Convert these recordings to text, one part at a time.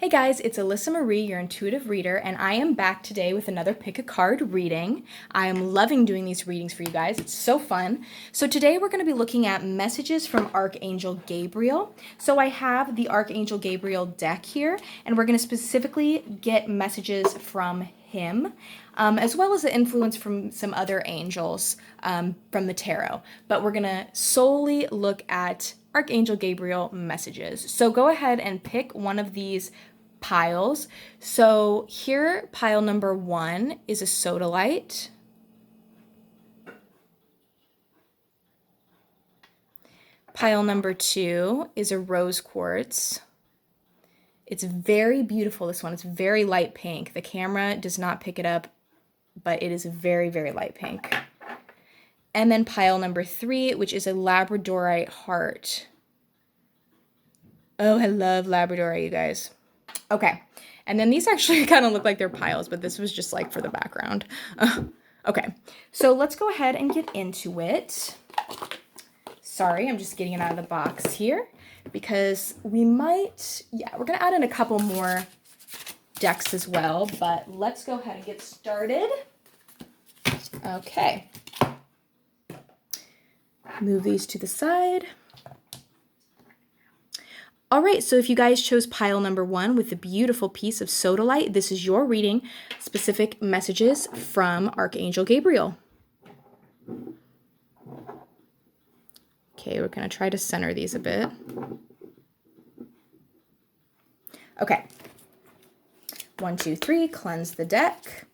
Hey guys, it's Alyssa Marie, your intuitive reader, and I am back today with another pick a card reading. I am loving doing these readings for you guys. It's so fun. So today we're going to be looking at messages from Archangel Gabriel. So I have the Archangel Gabriel deck here, and we're going to specifically get messages from him, as well as the influence from some other angels from the tarot. But we're going to solely look at Archangel Gabriel messages. So go ahead and pick one of these piles. So here, pile number 1 is a sodalite. Pile number 2 is a rose quartz. It's very beautiful, this one. It's very light pink. The camera does not pick it up, but it is very, very light pink. And then pile number 3, which is a labradorite heart. Oh, I love labradorite, you guys. Okay, and then these actually kind of look like they're piles, but this was just like for the background. Okay, so let's go ahead and get into it. Sorry, I'm just getting it out of the box here because we might, we're gonna add in a couple more decks as well, but let's go ahead and get started. Okay, move these to the side. All right, so if you guys chose pile number 1 with the beautiful piece of sodalite, this is your reading, specific messages from Archangel Gabriel. Okay, we're going to try to center these a bit. Okay. 1, 2, 3, cleanse the deck.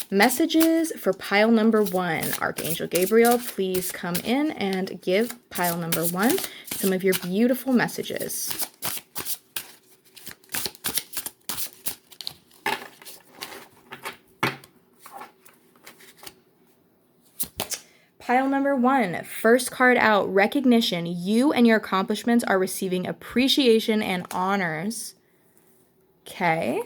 Messages for pile number 1. Archangel Gabriel, please come in and give pile number 1 some of your beautiful messages. Pile number 1, first card out, recognition. You and your accomplishments are receiving appreciation and honors. Okay.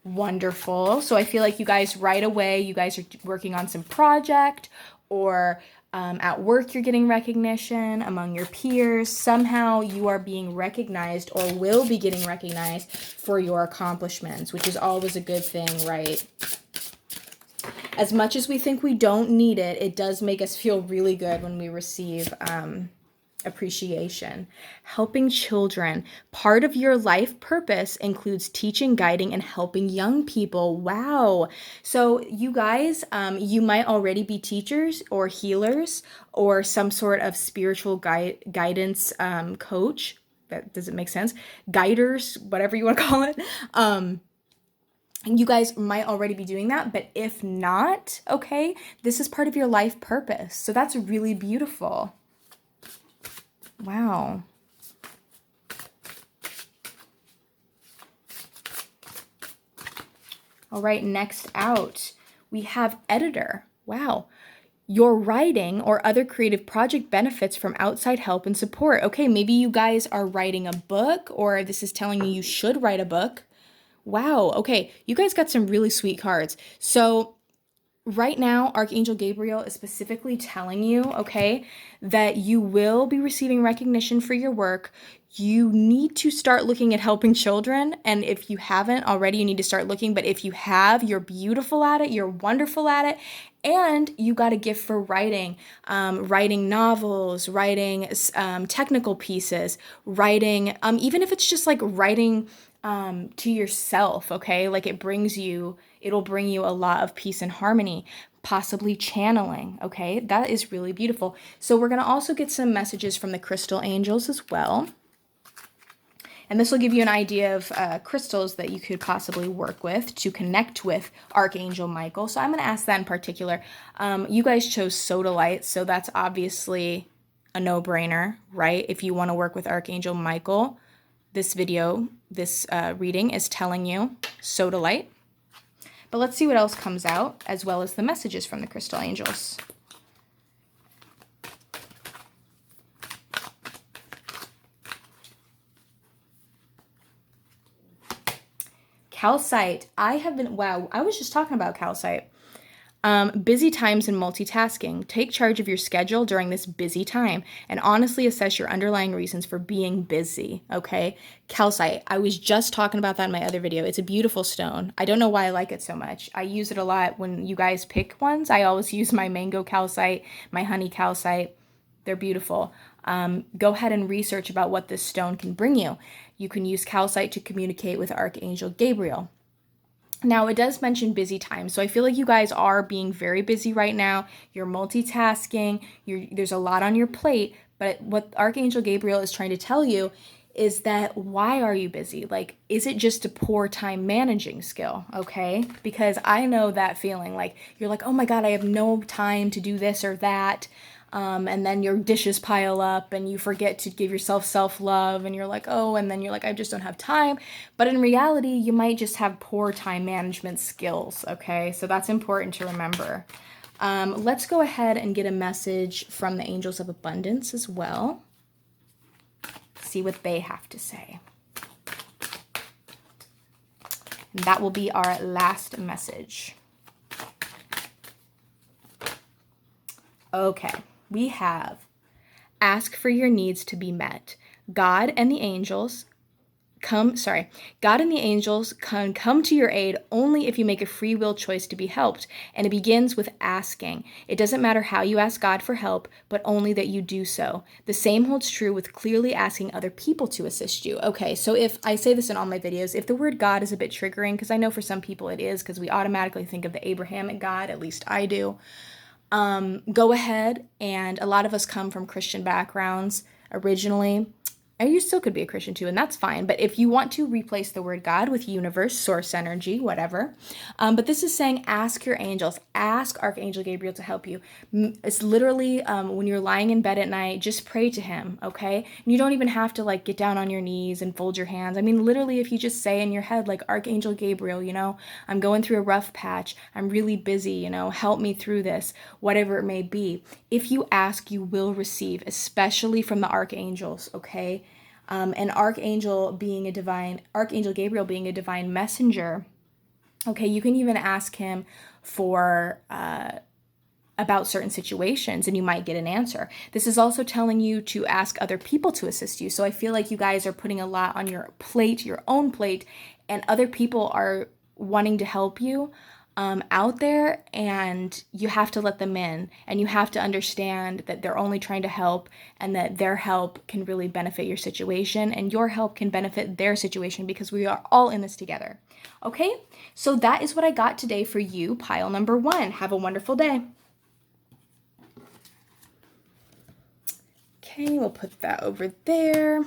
Wonderful. So I feel like you guys right away, you guys are working on some project, or at work you're getting recognition among your peers. Somehow you are being recognized or will be getting recognized for your accomplishments, which is always a good thing, right? As much as we think we don't need it, it does make us feel really good when we receive appreciation. Helping children. Part of your life purpose includes teaching, guiding, and helping young people. Wow. So you guys, you might already be teachers or healers or some sort of spiritual guidance coach. Does it make sense? Guiders, whatever you want to call it. You guys might already be doing that, but if not, okay, this is part of your life purpose. So that's really beautiful. Wow. All right, next out, we have editor. Wow. Your writing or other creative project benefits from outside help and support. Okay, maybe you guys are writing a book, or this is telling you should write a book. Wow, okay, you guys got some really sweet cards. So right now, Archangel Gabriel is specifically telling you, okay, that you will be receiving recognition for your work. You need to start looking at helping children. And if you haven't already, you need to start looking. But if you have, you're beautiful at it. You're wonderful at it. And you got a gift for writing, writing novels, writing technical pieces, writing, even if it's just like writing to yourself, okay? Like it'll bring you a lot of peace and harmony, possibly channeling, okay? That is really beautiful. So we're going to also get some messages from the crystal angels as well. And this will give you an idea of crystals that you could possibly work with to connect with Archangel Michael. So I'm going to ask that in particular. You guys chose sodalite, so that's obviously a no-brainer, right? If you want to work with Archangel Michael, this reading is telling you sodalite. But let's see what else comes out, as well as the messages from the crystal angels. Calcite. I was just talking about calcite. Busy times and multitasking. Take charge of your schedule during this busy time and honestly assess your underlying reasons for being busy, okay? Calcite. I was just talking about that in my other video. It's a beautiful stone. I don't know why I like it so much. I use it a lot when you guys pick ones. I always use my mango calcite, my honey calcite. They're beautiful. Go ahead and research about what this stone can bring you. You can use calcite to communicate with Archangel Gabriel. Now, it does mention busy time, so I feel like you guys are being very busy right now. You're multitasking, there's a lot on your plate, but what Archangel Gabriel is trying to tell you is that why are you busy? Like, is it just a poor time managing skill, okay? Because I know that feeling, like, you're like, oh my God, I have no time to do this or that. And then your dishes pile up and you forget to give yourself self-love and you're like, oh, and then you're like, I just don't have time. But in reality, you might just have poor time management skills, okay? So that's important to remember. Let's go ahead and get a message from the Angels of Abundance as well. See what they have to say. And that will be our last message. Okay. We have ask for your needs to be met. God and the angels can come to your aid only if you make a free will choice to be helped. And it begins with asking. It doesn't matter how you ask God for help, but only that you do so. The same holds true with clearly asking other people to assist you. Okay, so if I say this in all my videos, if the word God is a bit triggering, because I know for some people it is, because we automatically think of the Abrahamic God, at least I do. Go ahead, and a lot of us come from Christian backgrounds originally. And you still could be a Christian too, and that's fine. But if you want to replace the word God with universe, source energy, whatever. But this is saying ask your angels, ask Archangel Gabriel to help you. It's literally when you're lying in bed at night, just pray to him, okay? And you don't even have to like get down on your knees and fold your hands. I mean, literally, if you just say in your head, like, Archangel Gabriel, I'm going through a rough patch. I'm really busy, help me through this, whatever it may be. If you ask, you will receive, especially from the archangels, okay? And Archangel Gabriel being a divine messenger, okay, you can even ask him for about certain situations and you might get an answer. This is also telling you to ask other people to assist you. So I feel like you guys are putting a lot on your plate, your own plate, and other people are wanting to help you out there, and you have to let them in, and you have to understand that they're only trying to help and that their help can really benefit your situation and your help can benefit their situation, because we are all in this together. Okay, so that is what I got today for you, pile number 1. Have a wonderful day. Okay, we'll put that over there.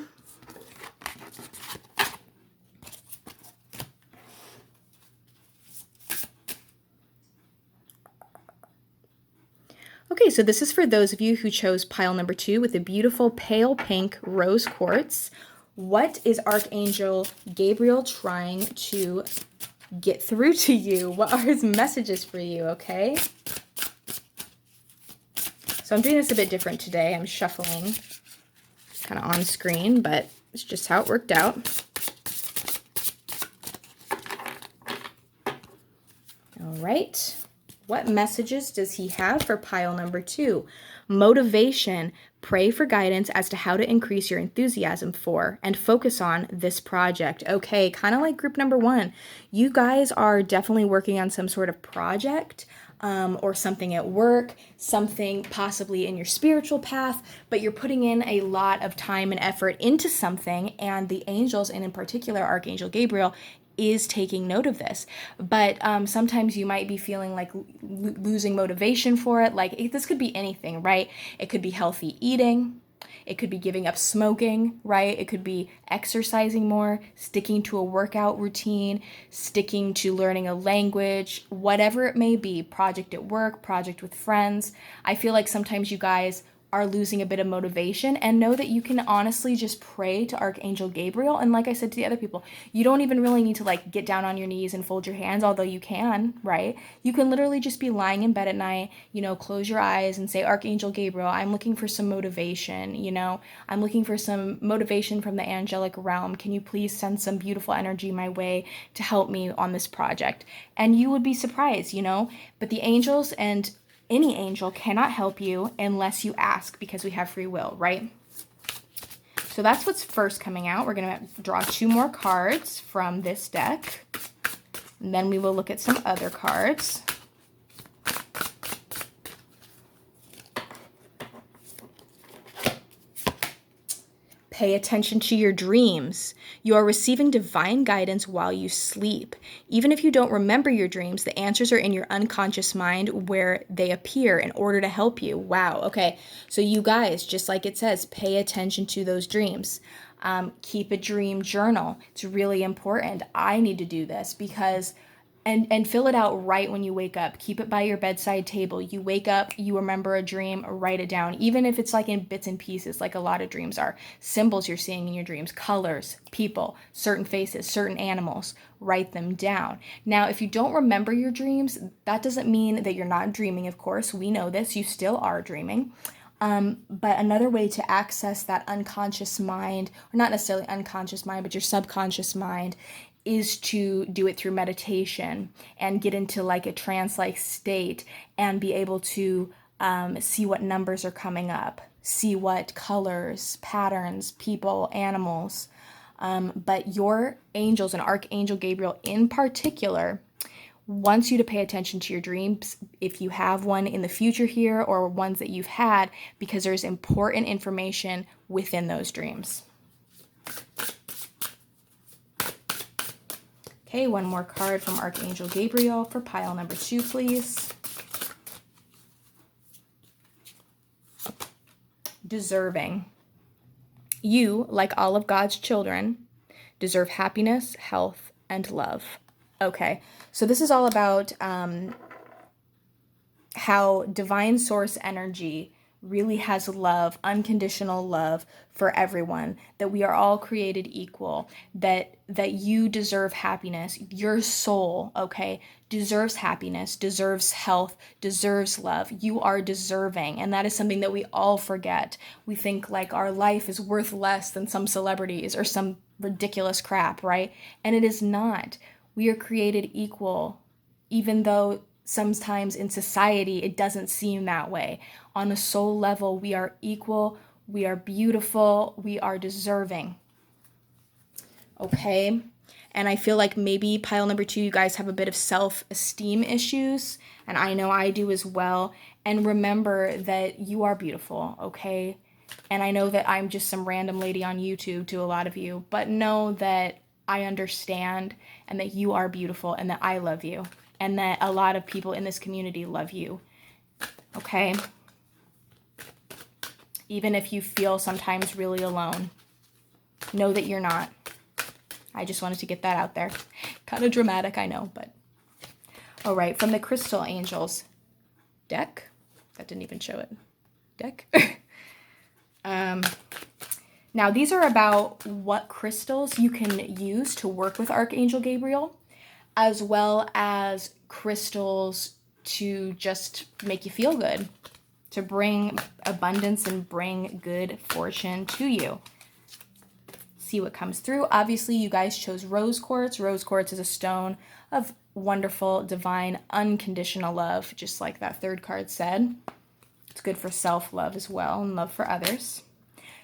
Okay, so this is for those of you who chose pile number 2 with a beautiful pale pink rose quartz. What is Archangel Gabriel trying to get through to you? What are his messages for you, okay? So I'm doing this a bit different today. I'm shuffling kind of on screen, but it's just how it worked out. All right. What messages does he have for pile number 2? Motivation. Pray for guidance as to how to increase your enthusiasm for and focus on this project. Okay, kind of like group number 1. You guys are definitely working on some sort of project or something at work, something possibly in your spiritual path, but you're putting in a lot of time and effort into something, and the angels, and in particular Archangel Gabriel, is taking note of this. But sometimes you might be feeling like losing motivation for it. Like, this could be anything, right? It could be healthy eating. It could be giving up smoking, right? It could be exercising more, sticking to a workout routine, sticking to learning a language, whatever it may be, project at work, project with friends. I feel like sometimes you guys are losing a bit of motivation, and know that you can honestly just pray to Archangel Gabriel. And like I said to the other people, you don't even really need to like get down on your knees and fold your hands, although you can, right? You can literally just be lying in bed at night, close your eyes and say, Archangel Gabriel, I'm looking for some motivation, I'm looking for some motivation from the angelic realm. Can you please send some beautiful energy my way to help me on this project? And you would be surprised, but the angels and any angel cannot help you unless you ask, because we have free will, right? So that's what's first coming out. We're going to draw 2 more cards from this deck. And then we will look at some other cards. Pay attention to your dreams. You are receiving divine guidance while you sleep. Even if you don't remember your dreams, the answers are in your unconscious mind where they appear in order to help you. Wow. Okay. So you guys, just like it says, pay attention to those dreams. Keep a dream journal. It's really important. I need to do this because and fill it out right when you wake up. Keep it by your bedside table. You wake up, you remember a dream, write it down. Even if it's like in bits and pieces, like a lot of dreams are. Symbols you're seeing in your dreams, colors, people, certain faces, certain animals. Write them down. Now, if you don't remember your dreams, that doesn't mean that you're not dreaming, of course. We know this. You still are dreaming. But another way to access that unconscious mind, or not necessarily unconscious mind, but your subconscious mind, is to do it through meditation and get into like a trance-like state and be able to see what numbers are coming up, see what colors, patterns, people, animals. But your angels and Archangel Gabriel in particular wants you to pay attention to your dreams if you have one in the future here or ones that you've had, because there's important information within those dreams. Okay, one more card from Archangel Gabriel for pile number 2, please. Deserving. You, like all of God's children, deserve happiness, health, and love. Okay, so this is all about how divine source energy really has love, unconditional love for everyone, that we are all created equal, that you deserve happiness. Your soul, okay, deserves happiness, deserves health, deserves love. You are deserving, and that is something that we all forget. We think like our life is worth less than some celebrities or some ridiculous crap, right? And it is not. We are created equal, even though sometimes in society it doesn't seem that way. On a soul level, we are equal, we are beautiful, we are deserving. Okay? And I feel like maybe pile number 2, you guys have a bit of self-esteem issues, and I know I do as well. And remember that you are beautiful, okay? And I know that I'm just some random lady on YouTube to a lot of you, but know that I understand and that you are beautiful and that I love you and that a lot of people in this community love you, okay? Even if you feel sometimes really alone, know that you're not. I just wanted to get that out there. Kind of dramatic, I know, but. All right, from the Crystal Angels deck. That didn't even show it. Deck. Now, these are about what crystals you can use to work with Archangel Gabriel, as well as crystals to just make you feel good, to bring abundance and bring good fortune to you. See what comes through. Obviously, you guys chose rose quartz. Rose quartz is a stone of wonderful, divine, unconditional love, just like that third card said. It's good for self-love as well and love for others.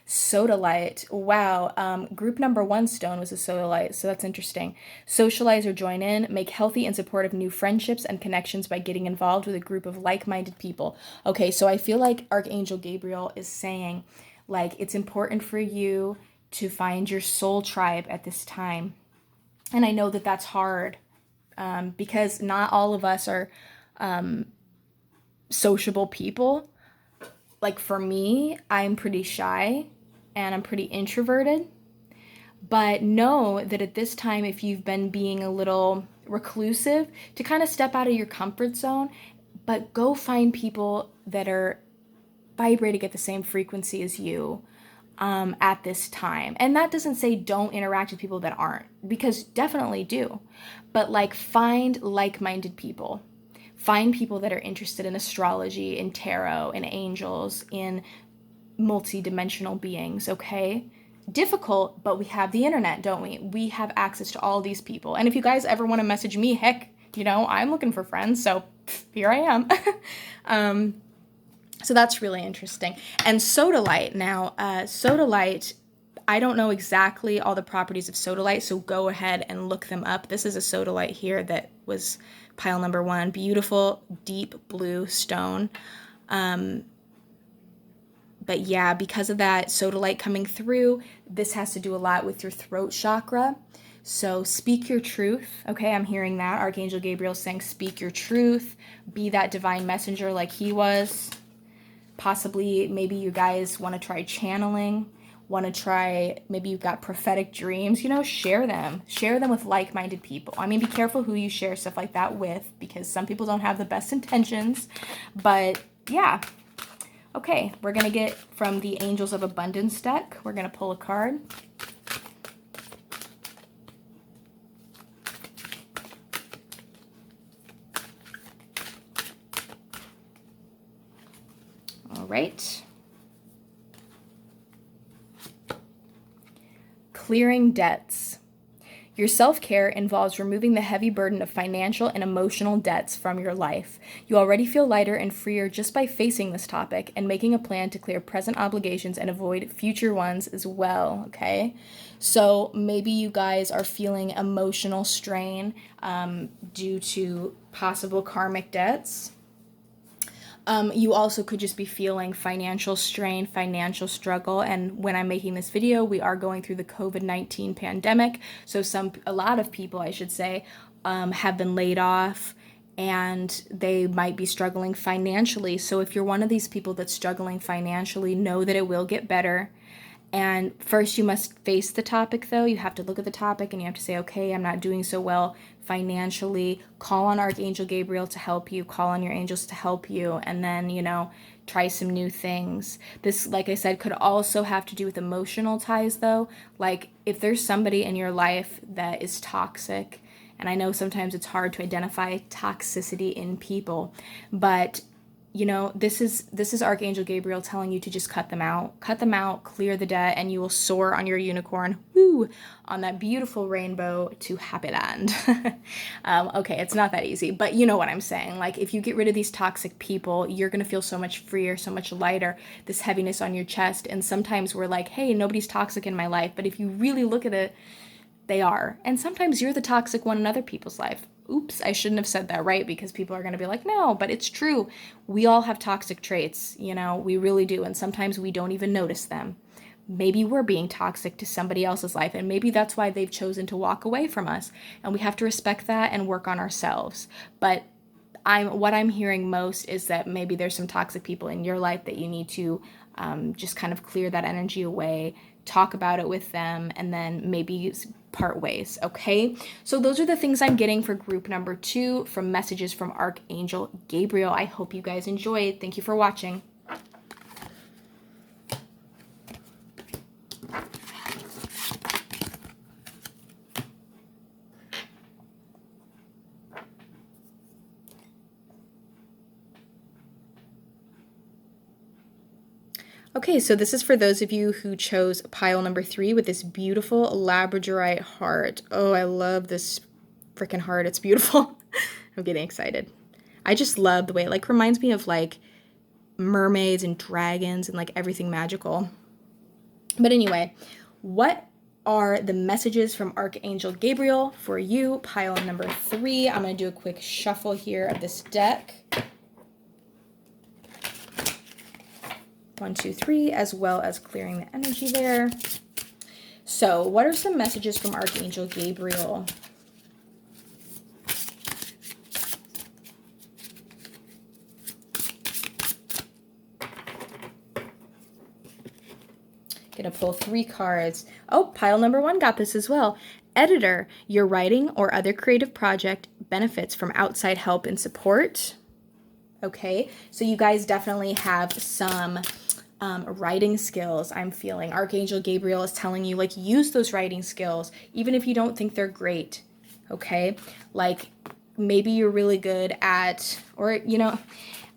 Sodalite. Wow. Group number 1 stone was a sodalite, so that's interesting. Socialize or join in. Make healthy and supportive new friendships and connections by getting involved with a group of like-minded people. Okay, so I feel like Archangel Gabriel is saying, like, it's important for you to find your soul tribe at this time. And I know that that's hard because not all of us are sociable people. Like for me, I'm pretty shy and I'm pretty introverted. But know that at this time, if you've been being a little reclusive, to kind of step out of your comfort zone, but go find people that are vibrating at the same frequency as you at this time. And that doesn't say don't interact with people that aren't, because definitely do. But like, find like-minded people. Find people that are interested in astrology, in tarot, in angels, in multi-dimensional beings, okay? Difficult, but we have the internet, don't we? We have access to all these people. And if you guys ever want to message me, heck, you know, I'm looking for friends, so here I am. So that's really interesting. And sodalite, now, sodalite, I don't know exactly all the properties of sodalite, so go ahead and look them up. This is a sodalite here that was pile number 1. Beautiful, deep blue stone. But yeah, because of that sodalite coming through, this has to do a lot with your throat chakra. So speak your truth. Okay, I'm hearing that. Archangel Gabriel saying speak your truth. Be that divine messenger like he was. Possibly, maybe you guys want to try channeling. Maybe you've got prophetic dreams. You know, share them. Share them with like-minded people. I mean, be careful who you share stuff like that with, because some people don't have the best intentions. But yeah. Okay, we're going to get from the Angels of Abundance deck. We're going to pull a card. All right. Clearing debts. Your self-care involves removing the heavy burden of financial and emotional debts from your life. You already feel lighter and freer just by facing this topic and making a plan to clear present obligations and avoid future ones as well, okay? So maybe you guys are feeling emotional strain due to possible karmic debts. You also could just be feeling financial strain, financial struggle. And when I'm making this video, we are going through the COVID-19 pandemic. So a lot of people, I should say, have been laid off, and they might be struggling financially. So if you're one of these people that's struggling financially, know that it will get better. And first you must face the topic, though. You have to look at the topic and you have to say, okay, I'm not doing so well financially. Call on Archangel Gabriel to help you. Call on your angels to help you. And then, you know, try some new things. This, like I said, could also have to do with emotional ties, though. Like, if there's somebody in your life that is toxic, and I know sometimes it's hard to identify toxicity in people, but you know, this is Archangel Gabriel telling you to just cut them out, clear the debt, and you will soar on your unicorn, on that beautiful rainbow to Happy Land. Okay, it's not that easy, but you know what I'm saying. Like, if you get rid of these toxic people, you're going to feel so much freer, so much lighter, this heaviness on your chest. And sometimes we're like, hey, nobody's toxic in my life. But if you really look at it, they are. And sometimes you're the toxic one in other people's life. Oops, I shouldn't have said that, right? Because people are going to be like, no, but it's true. We all have toxic traits, you know, we really do. And sometimes we don't even notice them. Maybe we're being toxic to somebody else's life, and maybe that's why they've chosen to walk away from us. And we have to respect that and work on ourselves. But what I'm hearing most is that maybe there's some toxic people in your life that you need to just kind of clear that energy away, talk about it with them, and then maybe part ways, okay? So those are the things I'm getting for group number 2 from messages from Archangel Gabriel. I hope you guys enjoyed. Thank you for watching. Okay, so this is for those of you who chose pile number 3 with this beautiful labradorite heart. Oh, I love this freaking heart. It's beautiful. I'm getting excited. I just love the way it like reminds me of like mermaids and dragons and like everything magical. But anyway, what are the messages from Archangel Gabriel for you, pile number 3? I'm going to do a quick shuffle here of this deck. 1, 2, 3, as well as clearing the energy there. So, what are some messages from Archangel Gabriel? Gonna pull 3 cards. Oh, pile number 1 got this as well. Editor, your writing or other creative project benefits from outside help and support. Okay, so you guys definitely have some writing skills. I'm feeling Archangel Gabriel is telling you, like, use those writing skills, even if you don't think they're great. Okay, like maybe you're really good at, or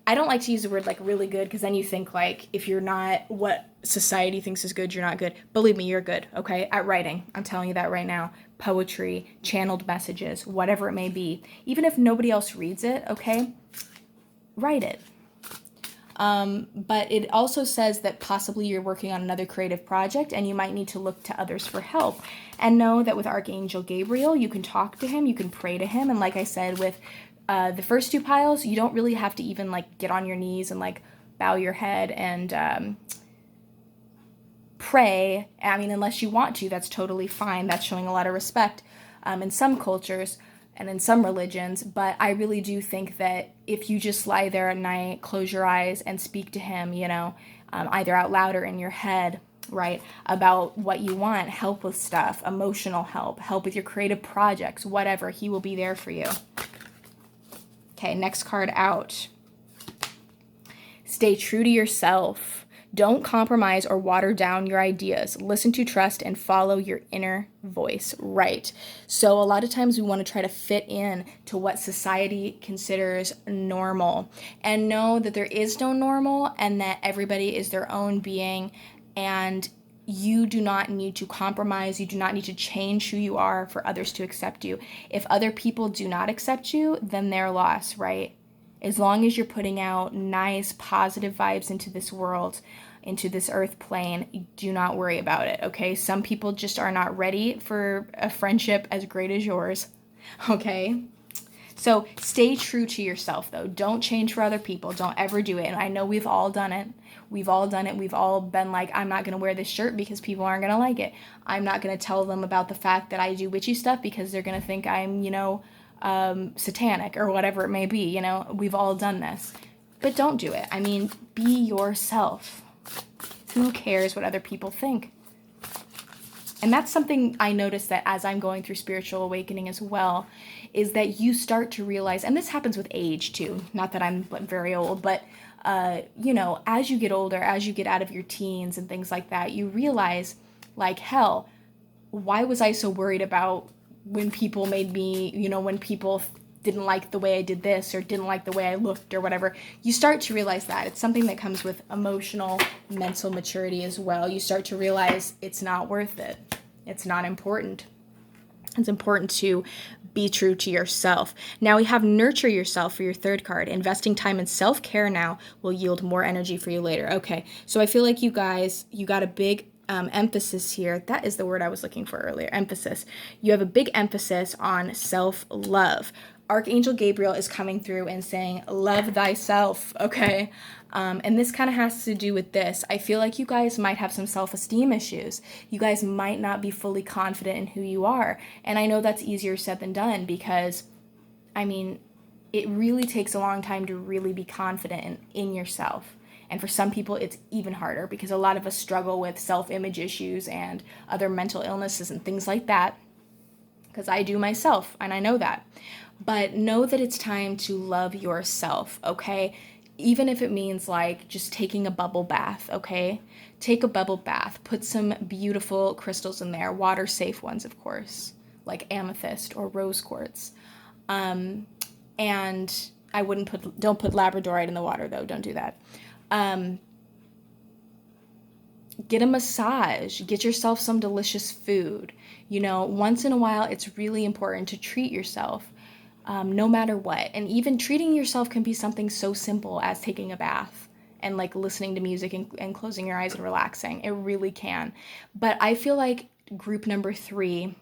I don't like to use the word like really good, because then you think like if you're not what society thinks is good, you're not good. Believe me, you're good, okay, at writing. I'm telling you that right now. Poetry, channeled messages, whatever it may be. Even if nobody else reads it, okay, write it. But it also says that possibly you're working on another creative project and you might need to look to others for help. And know that with Archangel Gabriel, you can talk to him, you can pray to him. And like I said, with the first two piles, you don't really have to even like get on your knees and like bow your head and pray. I mean, unless you want to, that's totally fine. That's showing a lot of respect in some cultures and in some religions. But I really do think that if you just lie there at night, close your eyes and speak to him, either out loud or in your head, right, about what you want, help with stuff, emotional help with your creative projects, whatever, he will be there for you. Okay, next card out. Stay true to yourself. Don't compromise or water down your ideas. Listen to, trust, and follow your inner voice. Right. So a lot of times we want to try to fit in to what society considers normal, and know that there is no normal and that everybody is their own being, and you do not need to compromise. You do not need to change who you are for others to accept you. If other people do not accept you, then they're lost, right? As long as you're putting out nice, positive vibes into this world, into this earth plane, do not worry about it, okay? Some people just are not ready for a friendship as great as yours, okay? So stay true to yourself, though. Don't change for other people. Don't ever do it. And I know we've all done it. We've all done it. We've all been like, I'm not going to wear this shirt because people aren't going to like it. I'm not going to tell them about the fact that I do witchy stuff because they're going to think I'm, satanic or whatever it may be. We've all done this. But don't do it. I mean, be yourself. Who cares what other people think? And that's something I noticed that as I'm going through spiritual awakening as well, is that you start to realize, and this happens with age too, not that I'm very old, but as you get older, as you get out of your teens and things like that, you realize, like, hell, why was I so worried about when people made me, when people didn't like the way I did this or didn't like the way I looked or whatever. You start to realize that. It's something that comes with emotional, mental maturity as well. You start to realize it's not worth it. It's not important. It's important to be true to yourself. Now we have nurture yourself for your third card. Investing time in self-care now will yield more energy for you later. Okay, so I feel like you guys, you got a big emphasis here. That is the word I was looking for earlier, emphasis. You have a big emphasis on self-love. Archangel Gabriel is coming through and saying, love thyself, okay? And this kind of has to do with this. I feel like you guys might have some self-esteem issues. You guys might not be fully confident in who you are. And I know that's easier said than done because, it really takes a long time to really be confident in yourself. And for some people, it's even harder because a lot of us struggle with self-image issues and other mental illnesses and things like that. Because I do myself, and I know that. But know that it's time to love yourself, okay? Even if it means like just taking a bubble bath, okay? Take a bubble bath. Put some beautiful crystals in there, water-safe ones, of course, like amethyst or rose quartz. And I don't put labradorite in the water, though. Don't do that. Get a massage. Get yourself some delicious food. Once in a while, it's really important to treat yourself. No matter what. And even treating yourself can be something so simple as taking a bath and like listening to music and closing your eyes and relaxing. It really can. But I feel like group number 3,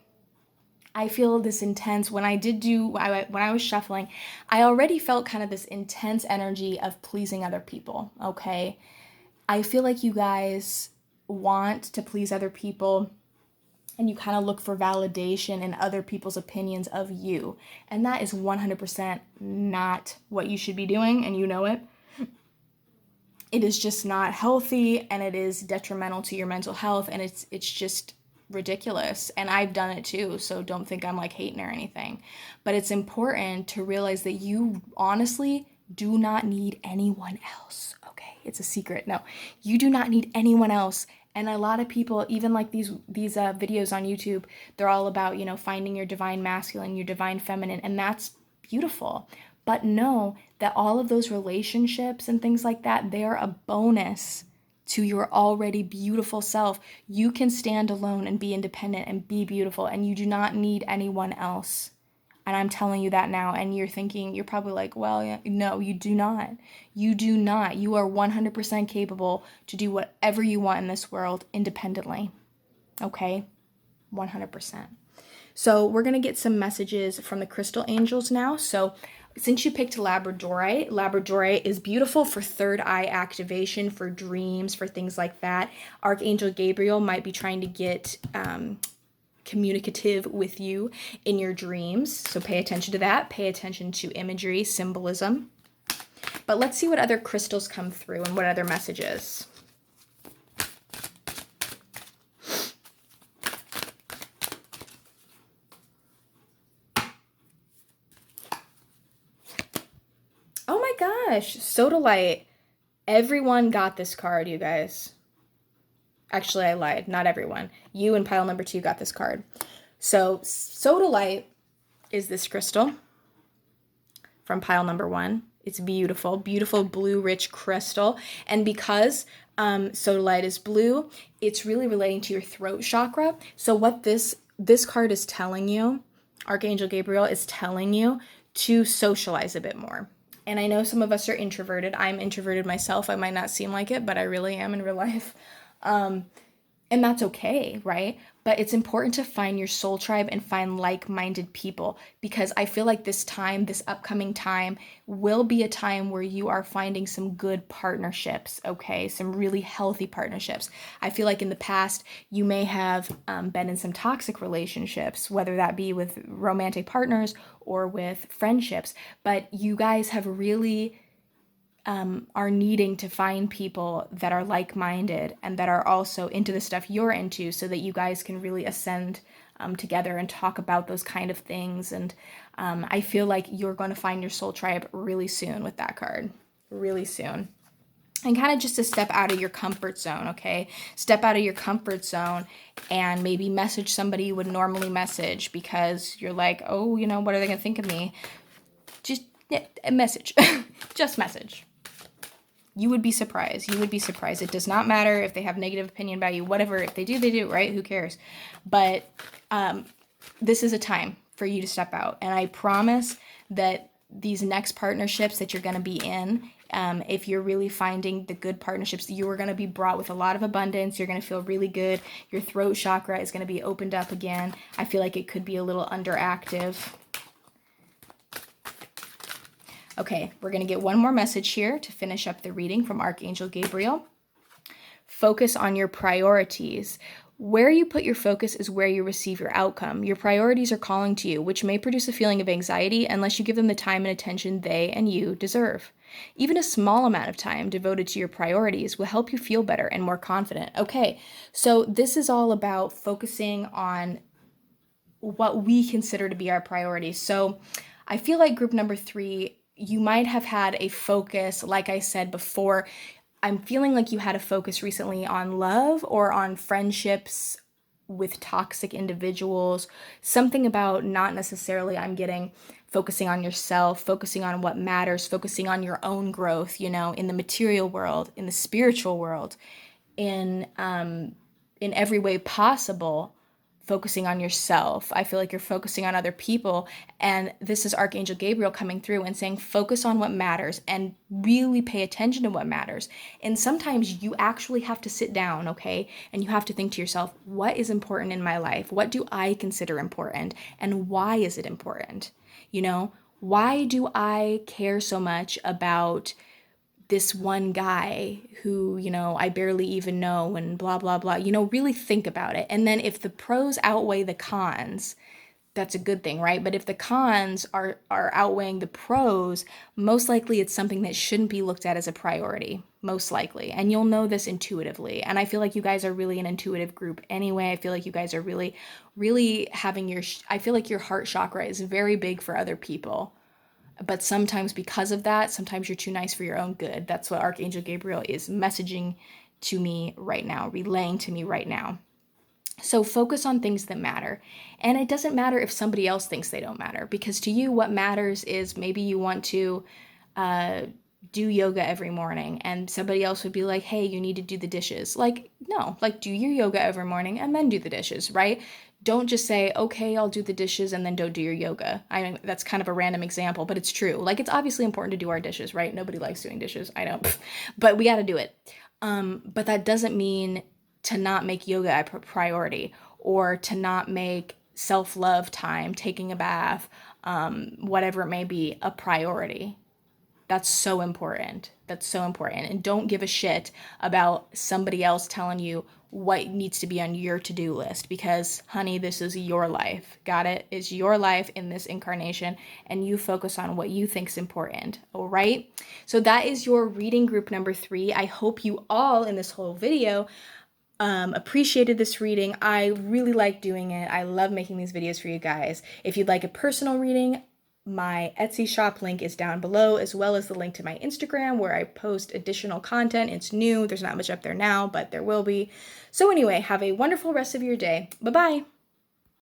I feel this intense, when I was shuffling, I already felt kind of this intense energy of pleasing other people, okay? I feel like you guys want to please other people, and you kind of look for validation in other people's opinions of you. And that is 100% not what you should be doing, and you know it. It is just not healthy, and it is detrimental to your mental health, and it's just ridiculous. And I've done it too, so don't think I'm like hating or anything. But it's important to realize that you honestly do not need anyone else. Okay, it's a secret. No, you do not need anyone else. And a lot of people, even like these videos on YouTube, they're all about, you know, finding your divine masculine, your divine feminine, and that's beautiful. But know that all of those relationships and things like that, they're a bonus to your already beautiful self. You can stand alone and be independent and be beautiful, and you do not need anyone else. And I'm telling you that now, and you're thinking, you're probably like, well, yeah, no, you do not. You do not. You are 100% capable to do whatever you want in this world independently. Okay? 100%. So we're going to get some messages from the crystal angels now. So since you picked labradorite, labradorite is beautiful for third eye activation, for dreams, for things like that. Archangel Gabriel might be trying to get communicative with you in your dreams. So pay attention to that. Pay attention to imagery, symbolism. But let's see what other crystals come through and what other messages. Oh my gosh, sodalite. Everyone got this card, you guys. Actually, I lied. Not everyone. You and pile number 2 got this card. So sodalite is this crystal from pile number 1. It's beautiful, beautiful blue rich crystal. And because sodalite is blue, it's really relating to your throat chakra. So what this card is telling you, Archangel Gabriel is telling you to socialize a bit more. And I know some of us are introverted. I'm introverted myself. I might not seem like it, but I really am in real life. And that's okay, right? But it's important to find your soul tribe and find like-minded people, because I feel like this time, this upcoming time, will be a time where you are finding some good partnerships, okay? Some really healthy partnerships. I feel like in the past, you may have been in some toxic relationships, whether that be with romantic partners or with friendships, but you guys have really are needing to find people that are like-minded and that are also into the stuff you're into, so that you guys can really ascend together and talk about those kind of things. And I feel like you're going to find your soul tribe really soon with that card, really soon. And kind of just to step out of your comfort zone, okay? Step out of your comfort zone and maybe message somebody you would normally message, because you're like, oh, you know, what are they going to think of me? Just message. Just message. You would be surprised. You would be surprised. It does not matter if they have negative opinion about you, whatever. If they do, they do, right? Who cares? But this is a time for you to step out. And I promise that these next partnerships that you're going to be in, if you're really finding the good partnerships, you are going to be brought with a lot of abundance. You're going to feel really good. Your throat chakra is going to be opened up again. I feel like it could be a little underactive. Okay, we're going to get one more message here to finish up the reading from Archangel Gabriel. Focus on your priorities. Where you put your focus is where you receive your outcome. Your priorities are calling to you, which may produce a feeling of anxiety unless you give them the time and attention they and you deserve. Even a small amount of time devoted to your priorities will help you feel better and more confident. Okay, so this is all about focusing on what we consider to be our priorities. So I feel like group number 3, you might have had a focus, like I said before, I'm feeling like you had a focus recently on love or on friendships with toxic individuals. Something about not necessarily, I'm getting, focusing on yourself, focusing on what matters, focusing on your own growth, you know, in the material world, in the spiritual world, in every way possible. Focusing on yourself. I feel like you're focusing on other people. And this is Archangel Gabriel coming through and saying, focus on what matters and really pay attention to what matters. And sometimes you actually have to sit down, okay? And you have to think to yourself, what is important in my life? What do I consider important? And why is it important? You know, why do I care so much about this one guy who, you know, I barely even know and blah, blah, blah, you know, really think about it. And then if the pros outweigh the cons, that's a good thing, right? But if the cons are outweighing the pros, most likely it's something that shouldn't be looked at as a priority, most likely. And you'll know this intuitively. And I feel like you guys are really an intuitive group anyway. I feel like you guys are really, really having I feel like your heart chakra is very big for other people. But sometimes because of that, sometimes you're too nice for your own good. That's what Archangel Gabriel is messaging to me right now, relaying to me right now. So focus on things that matter. And it doesn't matter if somebody else thinks they don't matter, because to you, what matters is maybe you want to do yoga every morning, and somebody else would be like, hey, you need to do the dishes. Like, no, like, do your yoga every morning and then do the dishes, right? Don't just say, okay, I'll do the dishes and then don't do your yoga. I mean, that's kind of a random example, but it's true. Like, it's obviously important to do our dishes, right? Nobody likes doing dishes. I know, but we got to do it. But that doesn't mean to not make yoga a priority, or to not make self-love time, taking a bath, whatever it may be, a priority. That's so important. That's so important. And don't give a shit about somebody else telling you what needs to be on your to-do list, because, honey, this is your life. Got it? It's your life in this incarnation, and you focus on what you think's important. All right? So that is your reading group number 3. I hope you all in this whole video appreciated this reading. I really like doing it. I love making these videos for you guys. If you'd like a personal reading, my Etsy shop link is down below, as well as the link to my Instagram, where I post additional content. It's new. There's not much up there now, but there will be. So anyway, have a wonderful rest of your day. Bye-bye.